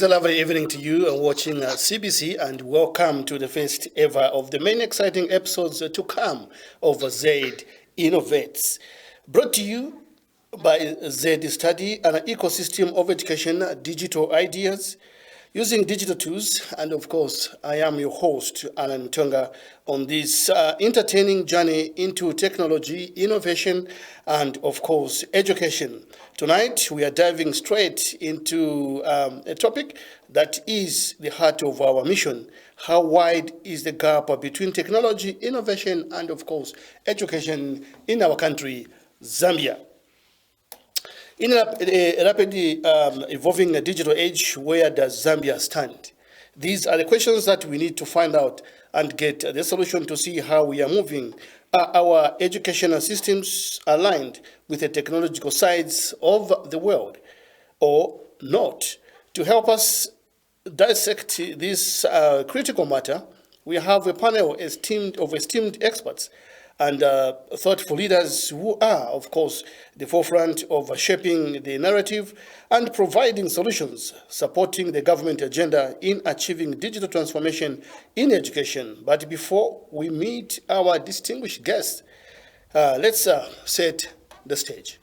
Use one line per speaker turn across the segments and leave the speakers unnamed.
a lovely evening to you watching CBC, and welcome to the first ever of the many exciting episodes to come of Z Innovates. Brought to you by Z Study, an ecosystem of education, digital ideas, using digital tools, and of course, I am your host, Alan Tonga, on this entertaining journey into technology, innovation, and of course, education. Tonight, we are diving straight into a topic that is the heart of our mission. How wide is the gap between technology, innovation, and of course, education in our country, Zambia? In a rapidly evolving digital age, where does Zambia stand? These are the questions that we need to find out and get the solution to see how we are moving. Are our educational systems aligned with the technological sides of the world or not? To help us dissect this critical matter, we have a panel of esteemed experts and thoughtful leaders who are, of course, the forefront of shaping the narrative and providing solutions, supporting the government agenda in achieving digital transformation in education. But before we meet our distinguished guests, let's set the stage.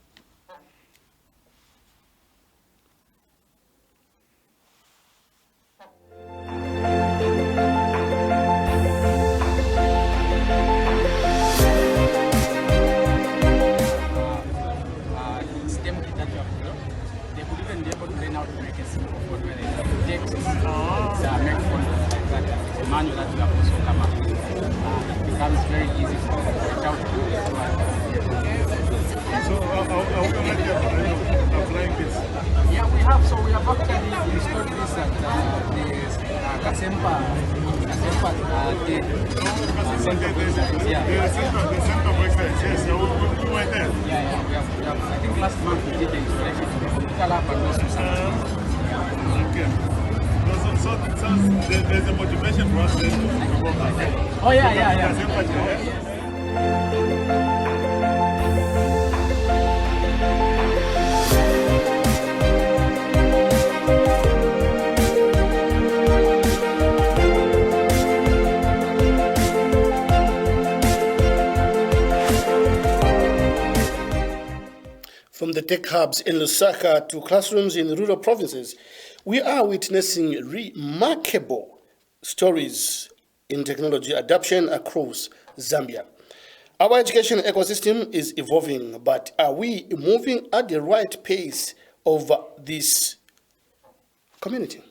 Manual that we have also come up with. It becomes very easy for the child to do it.
So how come you are applying this?
Yeah, we have actually installed this at the Kasempa did.
The center of excellence, yes, we went there.
Yeah, we have, I think last month we did the installation of the Calab and also some.
Okay. So there's a motivation for us to work like that.
Oh, yeah.
From the tech hubs in Lusaka to classrooms in rural provinces, we are witnessing remarkable stories in technology adoption across Zambia. Our education ecosystem is evolving, but are we moving at the right pace of this community?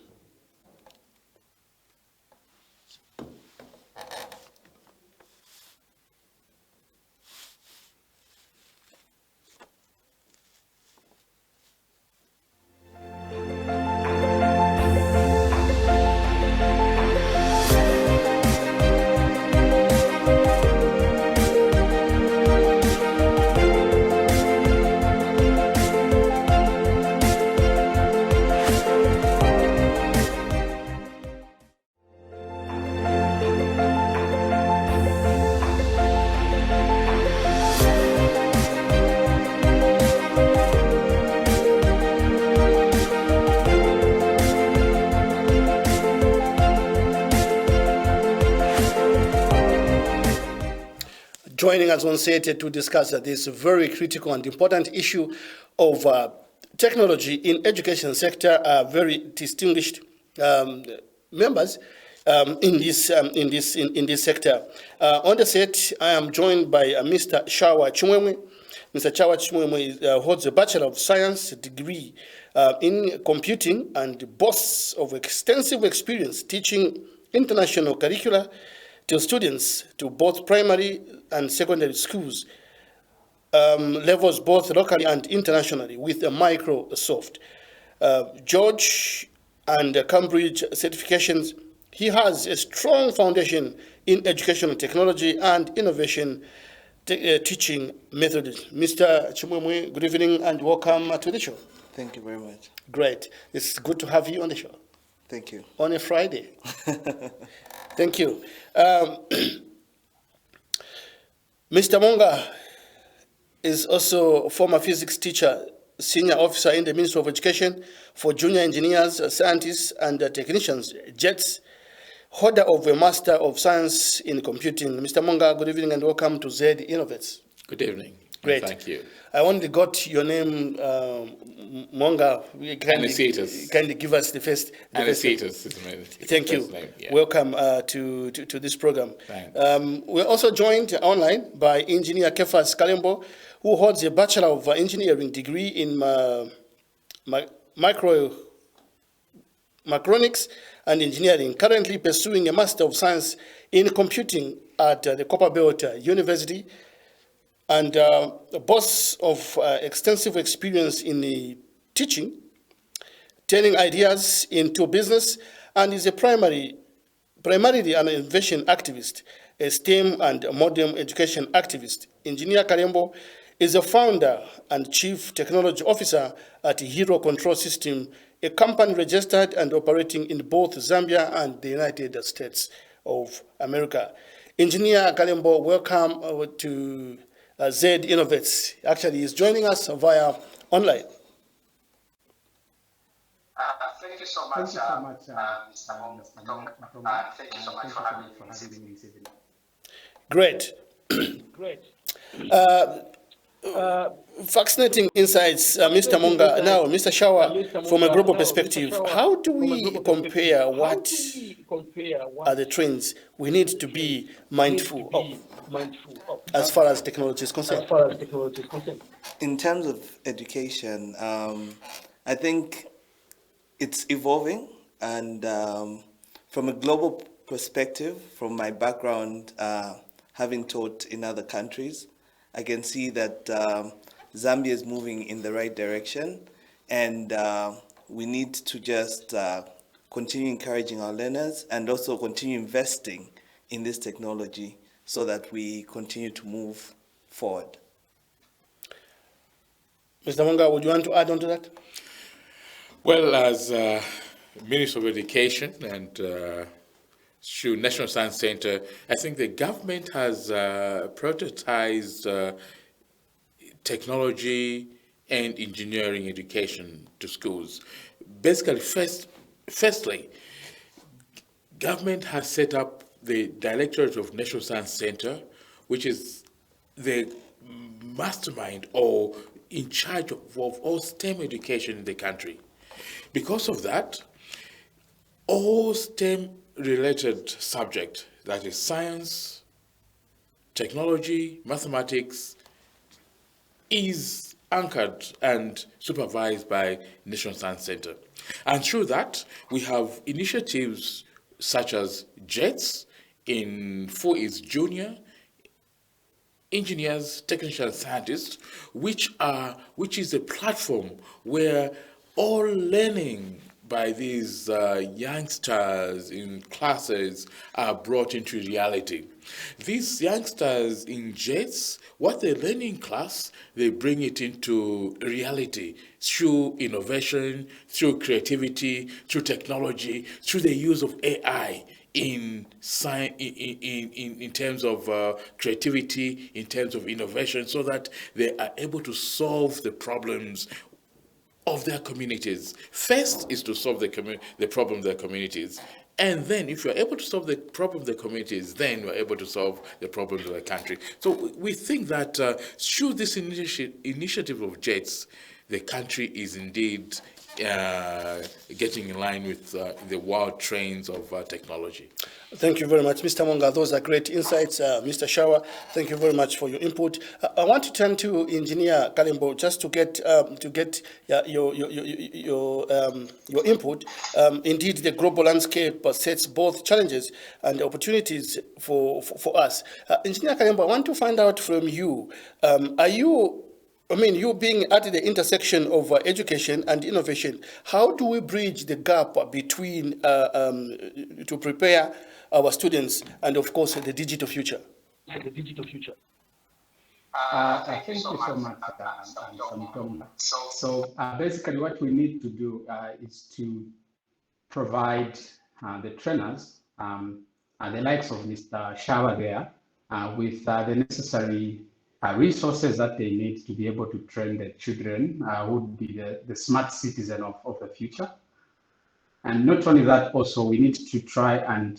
Joining us on set to discuss this very critical and important issue of technology in education sector are very distinguished members in this sector. On the set, I am joined by Mr. Shawa Chumwemwe. Mr. Shawa Chumwemwe holds a Bachelor of Science degree in computing and boasts of extensive experience teaching international curricula to students to both primary and secondary schools levels, both locally and internationally, with Microsoft. George and Cambridge certifications. He has a strong foundation in educational technology and innovation teaching methods. Mr. Chumwemwe, good evening and welcome to the show.
Thank you very much.
Great. It's good to have you on the show.
Thank you.
On a Friday. Thank you. Mr. Monga is also a former physics teacher, Senior Officer in the Ministry of Education for Junior Engineers, Scientists, and Technicians, JETS, holder of a Master of Science in Computing. Mr. Monga, good evening and welcome to Z Innovates.
Good evening.
Great.
Thank you.
I only got your name, Monga. Kindly give us the first.
Anicetus is my
Thank you.
first name, yeah.
Welcome to this program.
Thanks.
We're also joined online by Engineer Kefas Kalembo, who holds a Bachelor of Engineering degree in Micronics and Engineering, currently pursuing a Master of Science in Computing at the Copperbelt University, and boasts of extensive experience in teaching, turning ideas into business, and is a primarily an innovation activist, a STEM and modern education activist. Engineer Kalembo is a founder and chief technology officer at Hero Control System, a company registered and operating in both Zambia and the United States of America. Engineer Kalembo, welcome to Z Innovates. Actually, he's joining us via online.
Thank you so much, Mr. Mong. Thank you so much for having me this evening.
Great. Fascinating insights, Mr. Monga. Now, Mr. Shawa, from a global perspective, how do we compare what are the trends we need to be mindful of as far as technology is concerned?
In terms of education, I think it's evolving, and from a global perspective, from my background, having taught in other countries, I can see that Zambia is moving in the right direction, and we need to just continue encouraging our learners and also continue investing in this technology so that we continue to move forward.
Mr. Monga, would you want to add on to that?
Well, as Minister of Education and through National Science Center, I think the government has prioritized technology and engineering education to schools. Basically, firstly, government has set up the Directorate of National Science Center, which is the mastermind or in charge of all STEM education in the country. Because of that, all STEM-related subjects, that is science, technology, mathematics, is anchored and supervised by National Science Center. And through that, we have initiatives such as JETS for its junior engineers, technicians, scientists, which is a platform where all learning by these youngsters in classes are brought into reality. These youngsters in JETS, what they learn in class, they bring it into reality through innovation, through creativity, through technology, through the use of AI in terms of creativity, in terms of innovation, so that they are able to solve the problems of their communities. First is to solve the problem of their communities. And then if you're able to solve the problem of the communities, then you're able to solve the problems of the country. So we think that through this initiative of JETS, the country is indeed getting in line with the world trends of technology.
Thank you very much, Mr. Monga. Those are great insights. Mr. Shawa, thank you very much for your input. I want to turn to Engineer Kalembo just to get your input. Indeed, the global landscape sets both challenges and opportunities for us. Engineer Kalembo, I want to find out from you, you being at the intersection of education and innovation, how do we bridge the gap between to prepare our students and, of course, the digital future?
Thank you so much, Tom. So basically what we need to do is to provide the trainers, the likes of Mr. Shawa there, with the necessary resources that they need to be able to train their children who would be the smart citizen of the future. And not only that, also we need to try and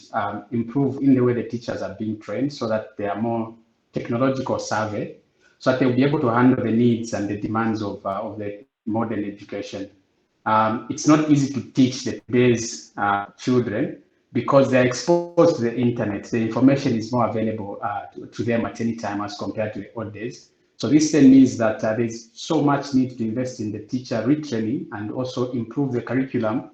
improve in the way the teachers are being trained so that they are more technological savvy, so that they'll be able to handle the needs and the demands of the modern education. It's not easy to teach today's children because they're exposed to the internet. The information is more available to them at any time as compared to the old days. So this then means that there's so much need to invest in the teacher retraining and also improve the curriculum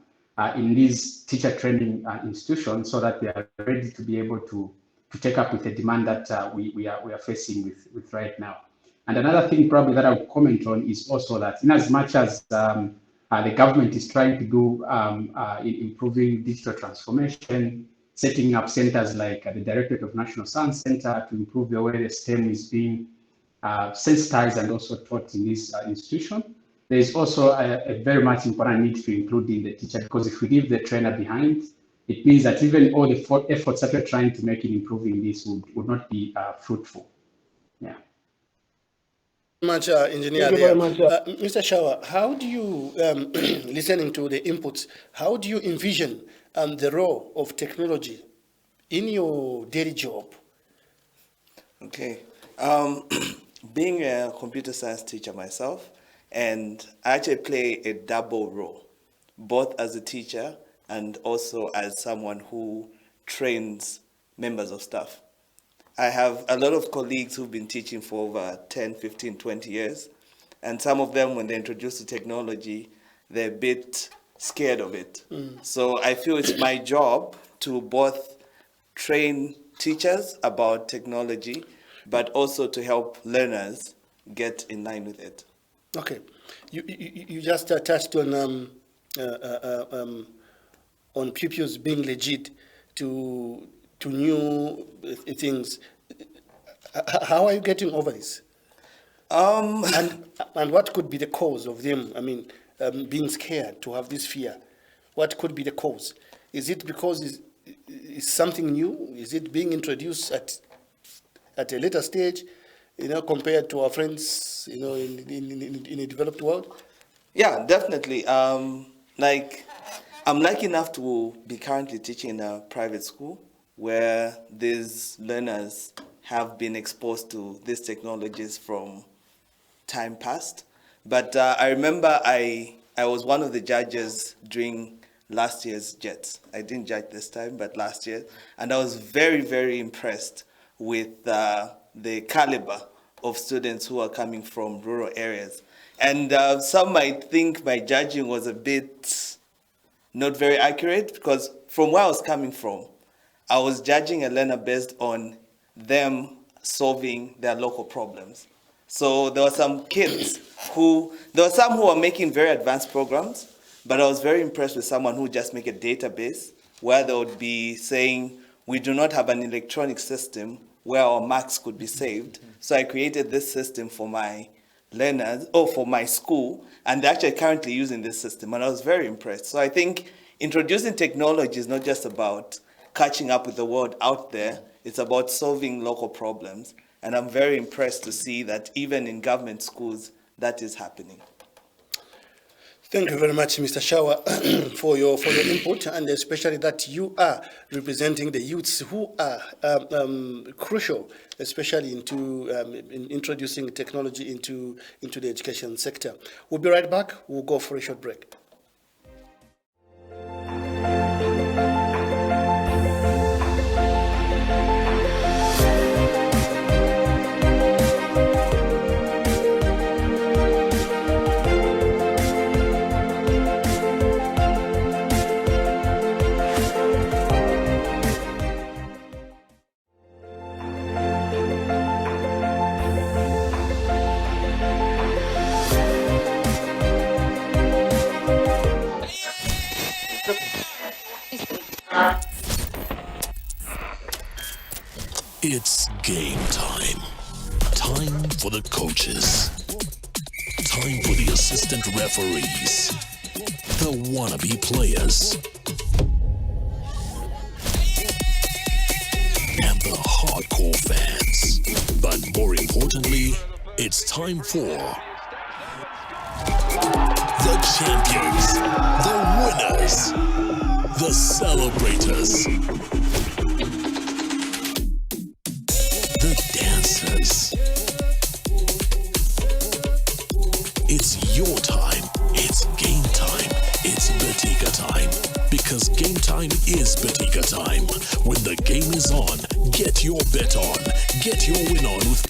in these teacher training institutions so that they are ready to be able to take up with the demand that we are facing with right now. And another thing probably that I would comment on is also that in as much as the government is trying to do in improving digital transformation, setting up centers like the Directorate of National Science Center to improve the way the STEM is being sensitized and also taught in this institution. There is also a very much important need to include in the teacher, because if we leave the trainer behind, it means that even all the efforts that we're trying to make in improving this would not be fruitful. Yeah.
Much, engineer.
Thank you very much.
Mr. Shawa, how do you, listening to the inputs, how do you envision the role of technology in your daily job?
Okay. Being a computer science teacher myself, and I actually play a double role, both as a teacher and also as someone who trains members of staff. I have a lot of colleagues who've been teaching for over 10, 15, 20 years. And some of them, when they're introduced to technology, they're a bit scared of it. So I feel it's my job to both train teachers about technology, but also to help learners get in line with it.
Okay. You just touched on pupils being legit to new things. How are you getting over this? And what could be the cause of them? I mean, being scared, to have this fear. What could be the cause? Is it because it's something new? Is it being introduced at a later stage, compared to our friends, in the developed world?
Yeah, definitely. Like, I'm lucky enough to be currently teaching in a private school where these learners have been exposed to these technologies from time past. But I remember I was one of the judges during last year's JETS. I didn't judge this time, but last year. And I was very, very impressed with the caliber of students who are coming from rural areas. And some might think my judging was a bit not very accurate, because from where I was coming from, I was judging a learner based on them solving their local problems. So there were some kids there were some who were making very advanced programs, but I was very impressed with someone who just make a database where they would be saying, we do not have an electronic system where our marks could be saved. So I created this system for my learners, for my school, and they're actually currently using this system, and I was very impressed. So I think introducing technology is not just about catching up with the world out there, it's about solving local problems. And I'm very impressed to see that even in government schools, that is happening.
Thank you very much, Mr. Shawa, for your input, and especially that you are representing the youths who are crucial, especially in introducing technology into the education sector. We'll be right back. We'll go for a short break.
It's game time. Time for the coaches. Time for the assistant referees. The wannabe players. And the hardcore fans. But more importantly, It's time for the champions, the winners, the celebrators, the dancers. It's your time. It's game time. It's Betika time. Because game time is Betika time. When the game is on, get your bet on. Get your win on with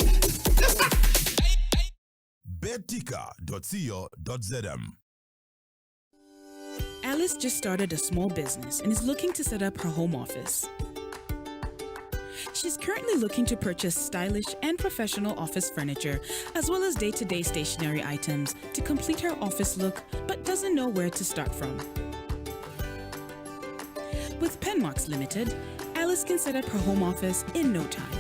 betika.co.zm.
Alice just started a small business and is looking to set up her home office. She's currently looking to purchase stylish and professional office furniture, as well as day-to-day stationery items to complete her office look, but doesn't know where to start from. With Penmarks Limited, Alice can set up her home office in no time.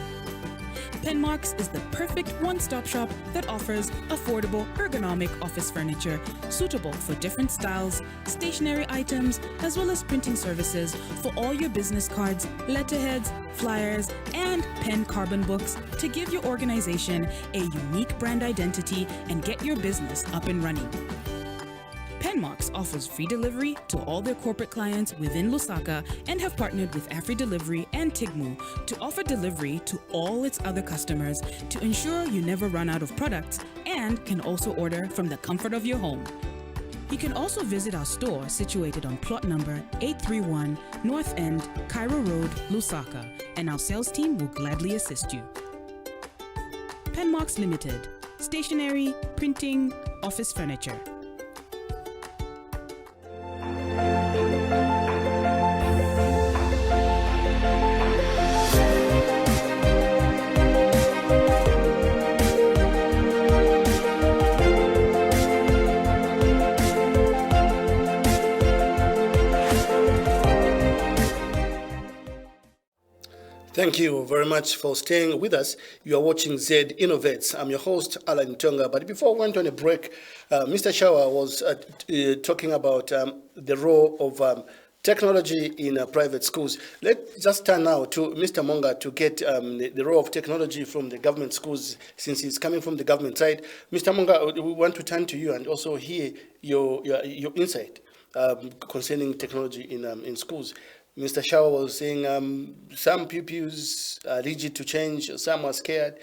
Penmarks is the perfect one-stop shop that offers affordable, ergonomic office furniture suitable for different styles, stationery items, as well as printing services for all your business cards, letterheads, flyers, and pen carbon books to give your organization a unique brand identity and get your business up and running. Penmarks offers free delivery to all their corporate clients within Lusaka and have partnered with AfriDelivery and Tigmu to offer delivery to all its other customers to ensure you never run out of products and can also order from the comfort of your home. You can also visit our store situated on plot number 831 North End, Cairo Road, Lusaka, and our sales team will gladly assist you. Penmarks Limited, stationery, printing, office furniture.
Thank you very much for staying with us. You are watching Z Innovates. I'm your host, Alan Tonga. But before we went on a break, Mr. Shawa was talking about the role of technology in private schools. Let's just turn now to Mr. Monga to get the role of technology from the government schools, since it's coming from the government side. Mr. Monga, we want to turn to you and also hear your insight concerning technology in schools. Mr. Shaw was saying some pupils are rigid to change, some are scared.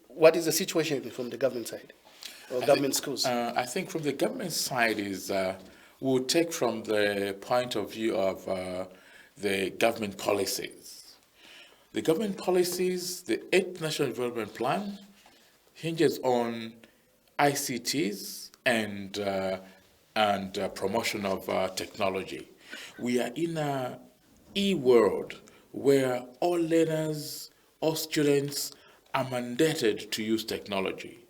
What is the situation from the government side or government schools?
I think from the government side is we'll take from the point of view of the government policies. The government policies, the 8th National Development Plan hinges on ICTs and promotion of technology. We are in a e-world where all learners, all students are mandated to use technology.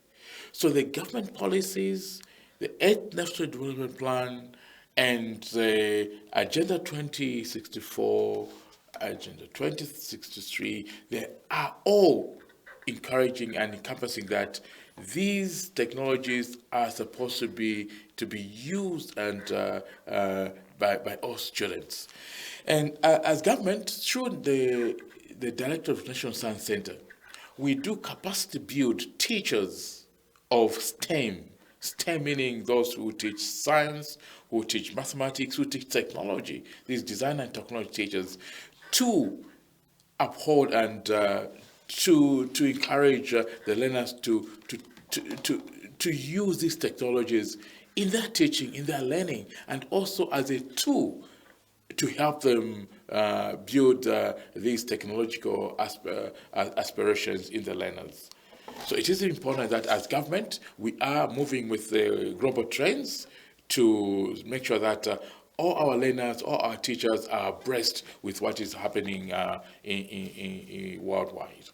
So the government policies, the 8th National Development Plan, and the Agenda 2064, Agenda 2063, they are all encouraging and encompassing that these technologies are supposed to be used and by all students. And as government, through the Director of National Science Center, we do capacity build teachers of STEM. STEM meaning those who teach science, who teach mathematics, who teach technology. These design and technology teachers to uphold and to encourage the learners to use these technologies in their teaching, in their learning, and also as a tool to help them build these technological aspirations in the learners. So it is important that as government, we are moving with the global trends to make sure that all our learners, all our teachers are abreast with what is happening in worldwide.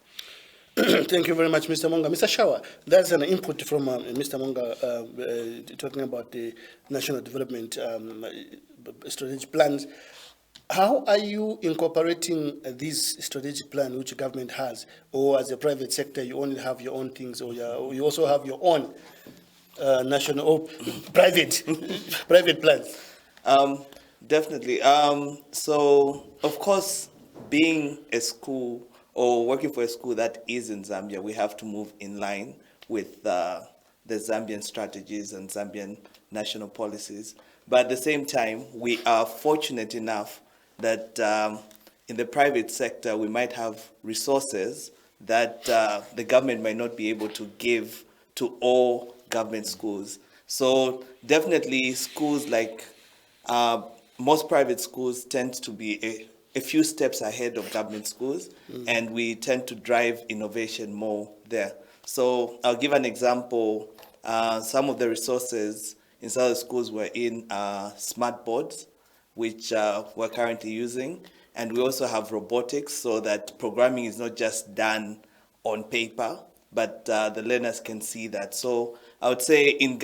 Thank you very much, Mr. Monga. Mr. Shawa, that's an input from Mr. Monga talking about the national development strategic plans. How are you incorporating this strategic plan which government has, or as a private sector you only have your own things, or you also have your own national or private plans?
Definitely. So, of course, being a school or working for a school that is in Zambia, we have to move in line with the Zambian strategies and Zambian national policies. But at the same time, we are fortunate enough that in the private sector, we might have resources that the government might not be able to give to all government schools. So definitely schools like most private schools tend to be a few steps ahead of government schools, and we tend to drive innovation more there. So I'll give an example. Some of the resources in some of the schools we're in smart boards, which we're currently using. And we also have robotics, so that programming is not just done on paper, but the learners can see that. So I would say in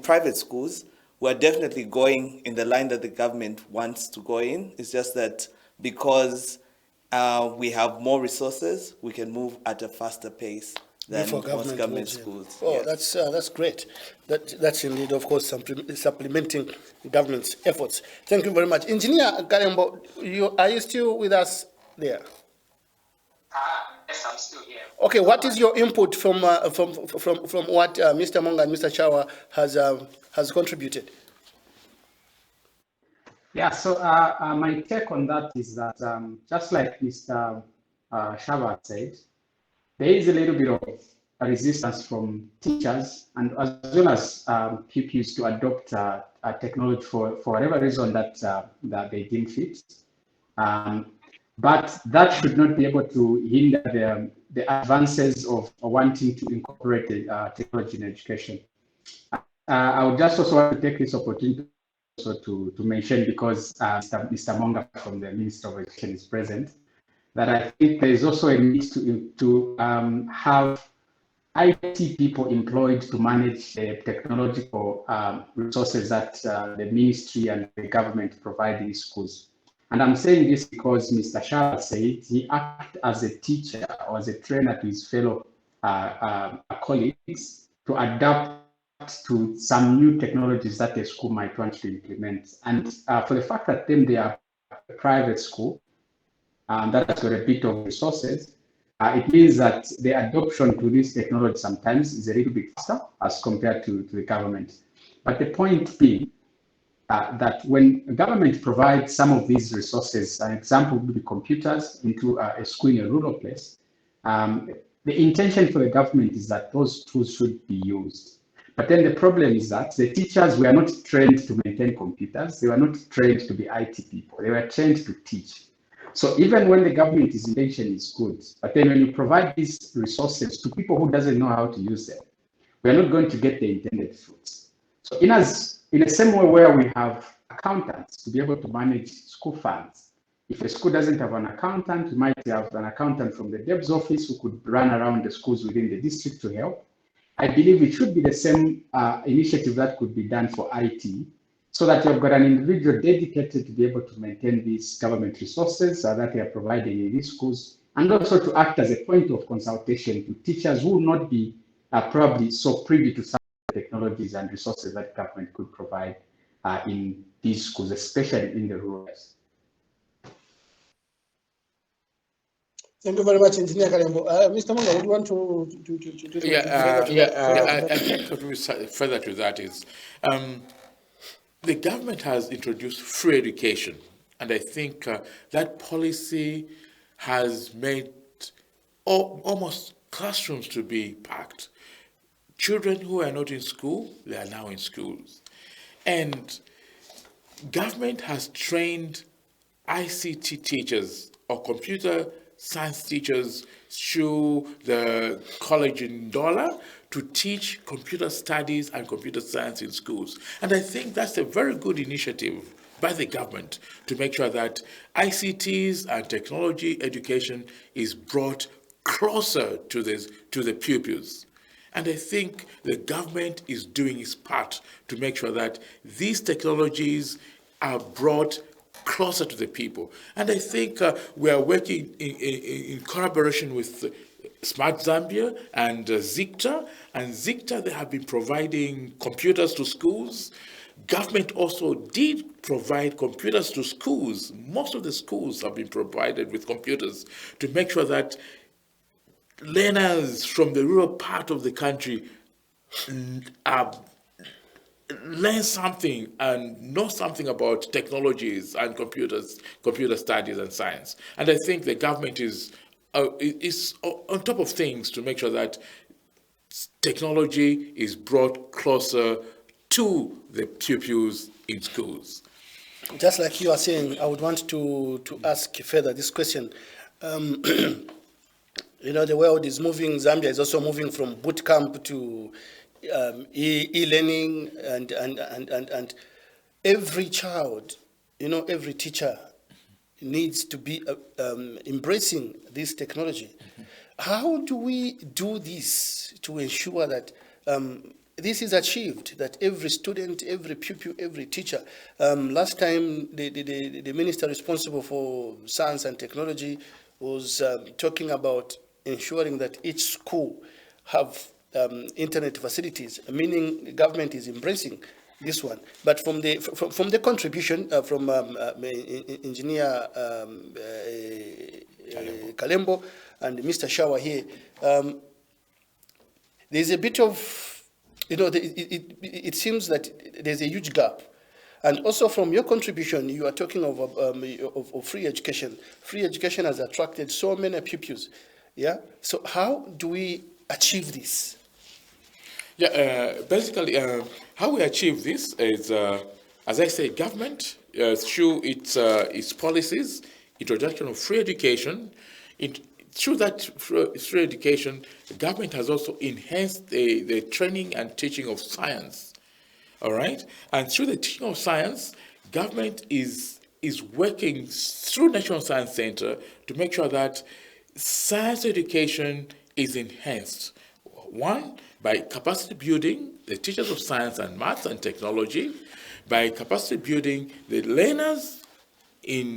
private schools, we're definitely going in the line that the government wants to go in. It's just that because we have more resources, we can move at a faster pace than most government schools.
Oh,
Yes.
that's great. That's indeed, of course, supplementing the government's efforts. Thank you very much. Engineer Karembo, are you still with us there?
Yes, I'm still here.
Okay, what is your input from what Mr. Monga and Mr. Chawa has contributed?
Yeah, so my take on that is that just like Mr. Shava said, there is a little bit of resistance from teachers and as well as pupils to adopt technology for whatever reason that they deem fit. But that should not be able to hinder the advances of wanting to incorporate technology in education. I would just also want to take this opportunity also to mention, because Mr. Monga from the Minister of Education is present, that I think there is also a need to have IT people employed to manage the technological resources that the ministry and the government provide in schools. And I'm saying this because Mr. Shah said he acted as a teacher or as a trainer to his fellow colleagues to adapt to some new technologies that the school might want to implement. And for the fact that they are a private school, that has got a bit of resources, it means that the adoption to this technology sometimes is a little bit faster as compared to the government. But the point being that when the government provides some of these resources, an example would be computers into a school in a rural place, the intention for the government is that those tools should be used. But then the problem is that the teachers were not trained to maintain computers. They were not trained to be IT people. They were trained to teach. So even when the government's intention is good, but then when you provide these resources to people who doesn't know how to use them, we are not going to get the intended fruits. So in the same way where we have accountants to be able to manage school funds, if a school doesn't have an accountant, we might have an accountant from the DEB's office who could run around the schools within the district to help. I believe it should be the same initiative that could be done for IT, so that you've got an individual dedicated to be able to maintain these government resources that they are providing in these schools, and also to act as a point of consultation to teachers who will not be probably so privy to some technologies and resources that government could provide in these schools, especially in the rural areas.
Thank you very much, Engineer Karembo. Mr. Monga, would you want to
I think what we say further to that is the government has introduced free education, and I think that policy has made almost classrooms to be packed. Children who are not in school, they are now in schools. And government has trained ICT teachers or computer science teachers through the college in Dola to teach computer studies and computer science in schools. And I think that's a very good initiative by the government to make sure that ICTs and technology education is brought closer to the pupils. And I think the government is doing its part to make sure that these technologies are brought closer to the people. And I think we are working in collaboration with Smart Zambia and ZICTA. And ZICTA, they have been providing computers to schools. Government also did provide computers to schools. Most of the schools have been provided with computers to make sure that learners from the rural part of the country learn something and know something about technologies and computer studies and science. And I think the government is on top of things to make sure that technology is brought closer to the pupils in schools.
Just like you are saying, I would want to ask further this question. You know, the world is moving. Zambia is also moving from boot camp to e-learning, and every child, you know, every teacher needs to be embracing this technology. How do we do this to ensure that this is achieved, that every student, every pupil, every teacher? Last time, the minister responsible for science and technology was talking about ensuring that each school have internet facilities, meaning the government is embracing this one. But from the contribution from Engineer Kalembo and Mr. Shawa here, there's a bit of, you know, it seems that there's a huge gap. And also from your contribution, you are talking of free education. Free education has attracted so many pupils. Yeah. So how do we achieve this?
Yeah. Basically, how we achieve this is, as I say, government through its policies, introduction of free education. Through that free education, the government has also enhanced the training and teaching of science. All right, and through the teaching of science, government is working through National Science Center to make sure that science education is enhanced. One, by capacity building the teachers of science and maths and technology, by capacity building the learners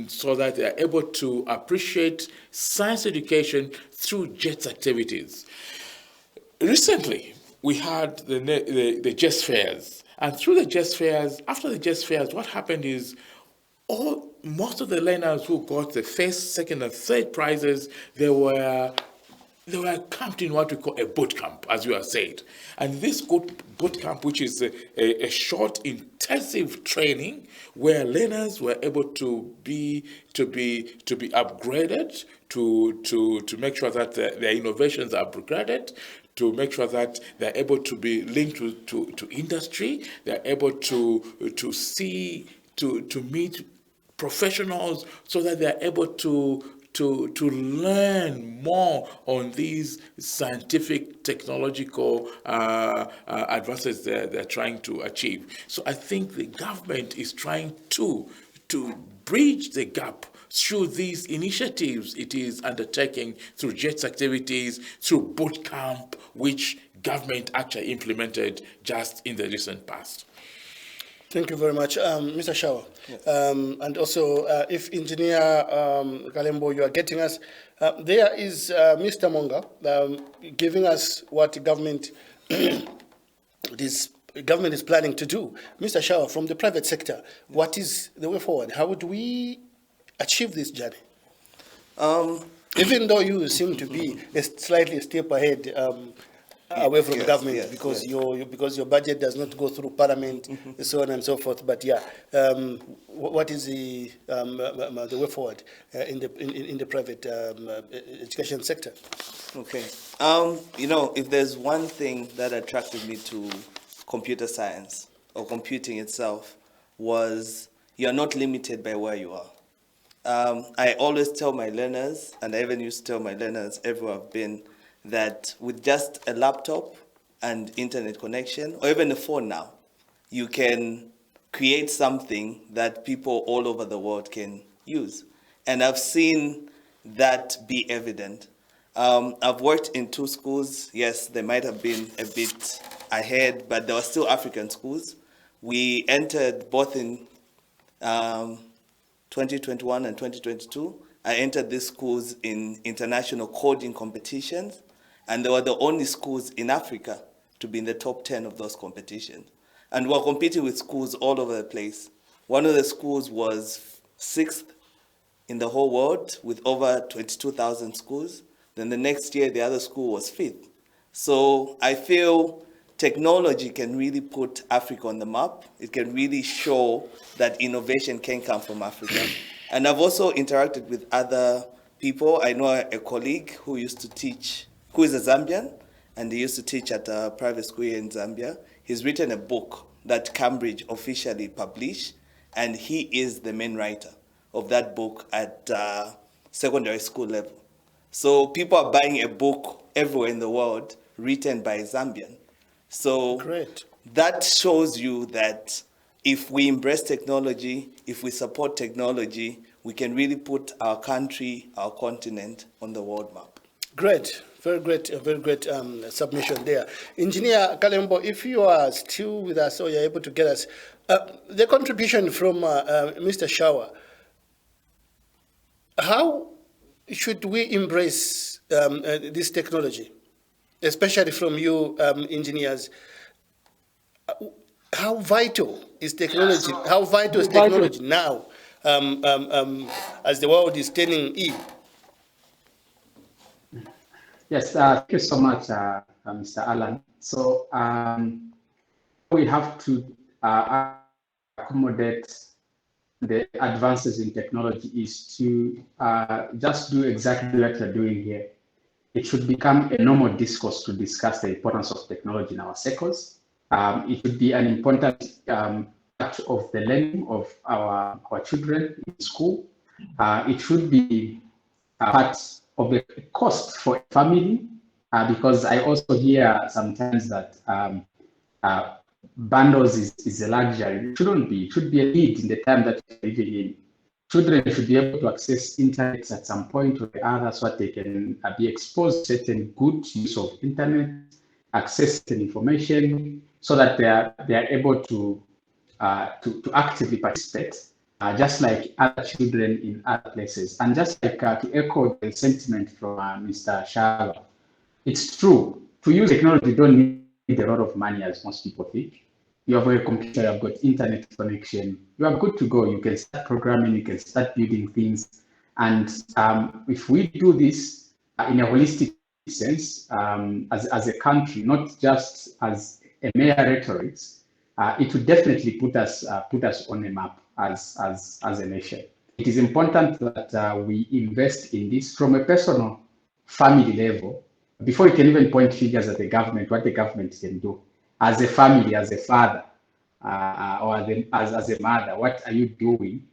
so that they are able to appreciate science education through JETS activities. Recently, we had the JETS fairs. And through the JETS fairs, after the JETS fairs, what happened is most of the learners who got the first, second, and third prizes, they were camped in what we call a boot camp, as you have said. And this boot camp, which is a short, intensive training, where learners were able to be upgraded, to make sure that their innovations are upgraded, to make sure that they're able to be linked to industry, they're able to see, to meet professionals, so that they're able to learn more on these scientific, technological advances they're trying to achieve. So I think the government is trying to bridge the gap through these initiatives it is undertaking, through JETS activities, through boot camp, which government actually implemented just in the recent past.
Thank you very much, Mr. Shawa. Yes. And also, if Engineer Kalembo, you are getting us, there is Mr. Monga giving us what government is planning to do. Mr. Shawa, from the private sector, what is the way forward? How would we achieve this journey? Even though you seem to be slightly a step ahead away from government, because your budget does not go through parliament, so on and so forth. But yeah, what is the way forward in the private education sector?
Okay, you know, if there's one thing that attracted me to computer science or computing itself, was you're not limited by where you are. I always tell my learners, and I even used to tell my learners everywhere I've been, that with just a laptop and internet connection, or even a phone now, you can create something that people all over the world can use. And I've seen that be evident. I've worked in 2 schools. Yes, they might have been a bit ahead, but they were still African schools. We entered both in 2021 and 2022. I entered these schools in international coding competitions, and they were the only schools in Africa to be in the top 10 of those competitions. And we're competing with schools all over the place. One of the schools was 6th in the whole world with over 22,000 schools. Then the next year, the other school was 5th. So I feel technology can really put Africa on the map. It can really show that innovation can come from Africa. And I've also interacted with other people. I know a colleague who used to teach, who is a Zambian, and he used to teach at a private school here in Zambia. He's written a book that Cambridge officially published, and he is the main writer of that book at secondary school level. So people are buying a book everywhere in the world written by a Zambian. So
Great.
that shows you that if we embrace technology, if we support technology, we can really put our country, our continent on the world map.
Great, very great submission there. Engineer Kalembo, if you are still with us or you're able to get us, the contribution from Mr. Shawa, how should we embrace this technology, especially from you engineers? How vital is technology? How vital is technology now as the world is turning E?
Yes, thank you so much, Mr. Alan. So we have to accommodate the advances in technology is to just do exactly what you're doing here. It should become a normal discourse to discuss the importance of technology in our circles. It should be an important part of the learning of our children in school. It should be part of the cost for a family, because I also hear sometimes that bundles is a luxury. It shouldn't be. It should be a need in the time that we're living in. Children should be able to access internet at some point or the other so that they can be exposed to certain good use of internet, access certain information, so that they are able to actively participate, just like other children in other places. And just like to echo the sentiment from Mr. Shawa, it's true. To use technology, you don't need a lot of money, as most people think. You have a computer, you have got internet connection, you are good to go. You can start programming, you can start building things. And if we do this in a holistic sense, as a country, not just as a mere rhetoric, it would definitely put us on a map as a nation. It is important that we invest in this from a personal family level before you can even point fingers at the government, what the government can do. As a family, as a father, or as a mother, what are you doing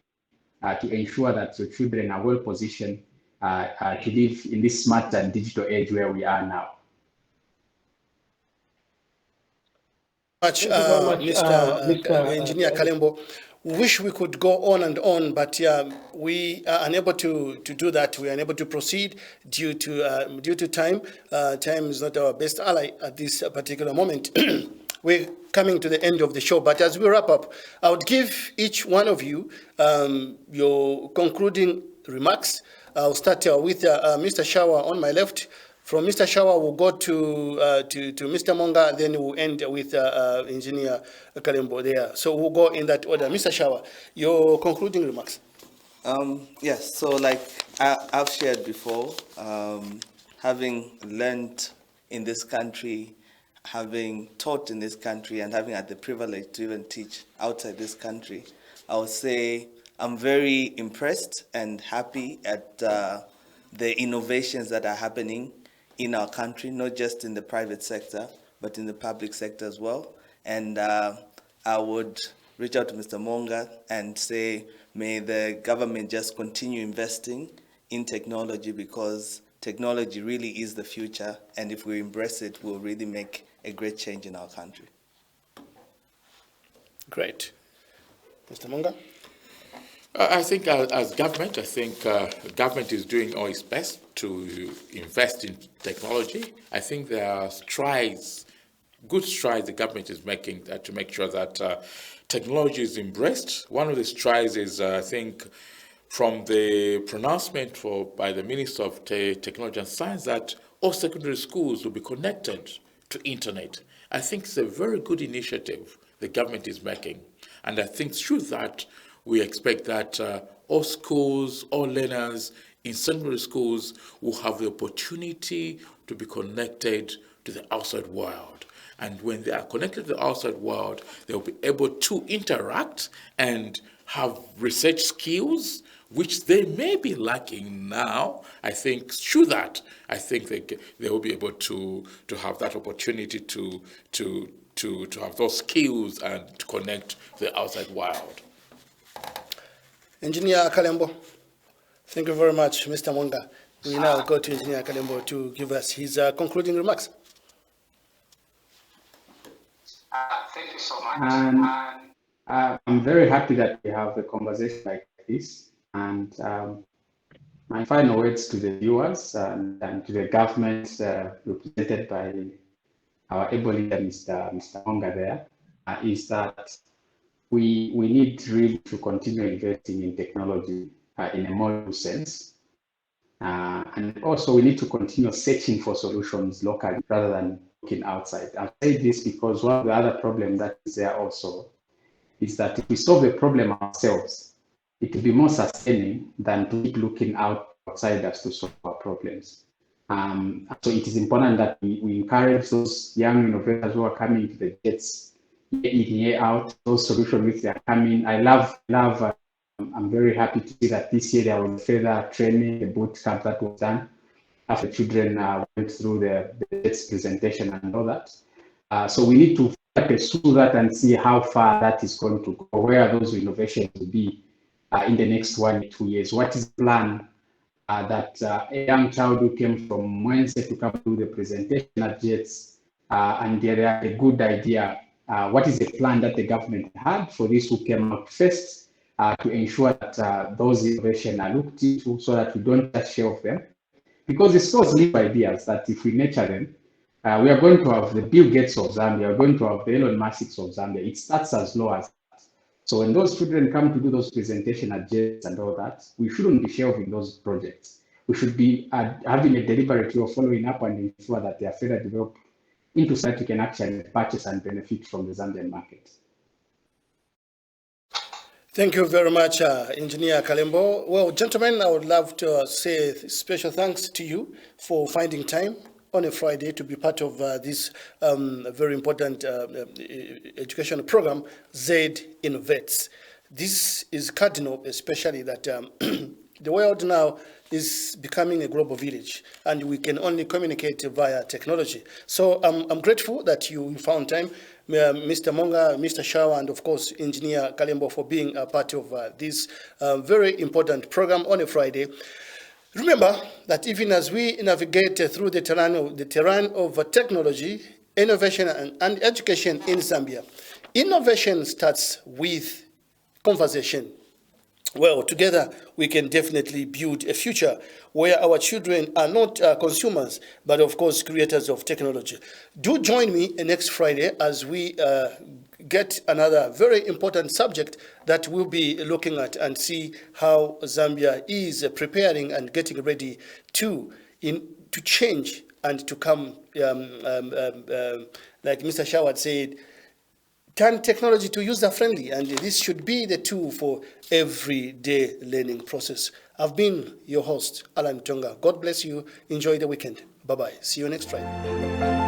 to ensure that your children are well positioned to live in this smart and digital age where we are now?
Mr. Engineer Kalembo. Wish we could go on and on, but we are unable to do that. We are unable to proceed due to time. Time is not our best ally at this particular moment. We're coming to the end of the show, but as we wrap up, I would give each one of you your concluding remarks. I'll start with Mr. Shawa on my left. From Mr. Shawa, we'll go to Mr. Monga, then we'll end with Engineer Kalembo there. So we'll go in that order. Mr. Shawa, your concluding remarks.
Yes, so like I've shared before, having learned in this country, having taught in this country, and having had the privilege to even teach outside this country, I would say I'm very impressed and happy at the innovations that are happening in our country, not just in the private sector, but in the public sector as well. And I would reach out to Mr. Monga and say, may the government just continue investing in technology, because technology really is the future. And if we embrace it, we'll really make a great change in our country.
Great. Mr. Monga?
I think as government, government is doing all its best to invest in technology. I think there are good strides the government is making to make sure that technology is embraced. One of the strides is, I think, from the pronouncement by the Minister of Technology and Science that all secondary schools will be connected to internet. I think it's a very good initiative the government is making. And I think through that, we expect that all schools, all learners in secondary schools will have the opportunity to be connected to the outside world. And when they are connected to the outside world, they'll be able to interact and have research skills, which they may be lacking now. I think through that, I think they will be able to have that opportunity to have those skills and to connect to the outside world.
Engineer Kalembo, thank you very much, Mr. Monga. We now go to Engineer Kalembo to give us his concluding remarks.
Thank you so much.
And I'm very happy that we have a conversation like this. And my final words to the viewers and to the government represented by our able leader, Mr. Monga there, is that we need really to continue investing in technology in a modern sense. And also we need to continue searching for solutions locally rather than looking outside. I'll say this because one of the other problems that is there also is that if we solve the problem ourselves, it will be more sustaining than to keep looking outside us to solve our problems. So it is important that we encourage those young innovators who are coming to the gates year in, year out, those solutions which they are coming. I'm very happy to see that this year there was further training, the boot camp that was done after children went through the gates presentation and all that. So we need to pursue that and see how far that is going to go, where those innovations will be in the next 1 or 2 years. What is the plan that a young child who came from Wednesday to come do the presentation at JETS and they had a good idea, what is the plan that the government had for this who came out first to ensure that those innovations are looked into so that we don't just shelve them? Because it's those live ideas that if we nurture them, we are going to have the Bill Gates of Zambia, we are going to have the Elon Musk of Zambia. It starts as low as that. So when those children come to do those presentations at JETS and all that, we shouldn't be shelving those projects. We should be having a deliberate way of following up and ensure that they are further developed into so that we can actually purchase and benefit from the Zambian market.
Thank you very much, Engineer Kalembo. Well, gentlemen, I would love to say special thanks to you for finding time on a Friday to be part of this very important educational program, Z Innovates. This is cardinal, especially that the world now is becoming a global village, and we can only communicate via technology. So I'm grateful that you found time, Mr. Monga, Mr. Shawa, and of course, Engineer Kalembo, for being a part of this very important program on a Friday. Remember that even as we navigate through the terrain of technology, innovation, and education in Zambia, innovation starts with conversation. Well, together we can definitely build a future where our children are not consumers, but of course creators of technology. Do join me next Friday as we get another very important subject that we'll be looking at and see how Zambia is preparing and getting ready to change and to come, like Mr. Shawad said, turn technology to user-friendly, and this should be the tool for everyday learning process. I've been your host, Alan Tonga. God bless you. Enjoy the weekend. Bye-bye. See you next Friday.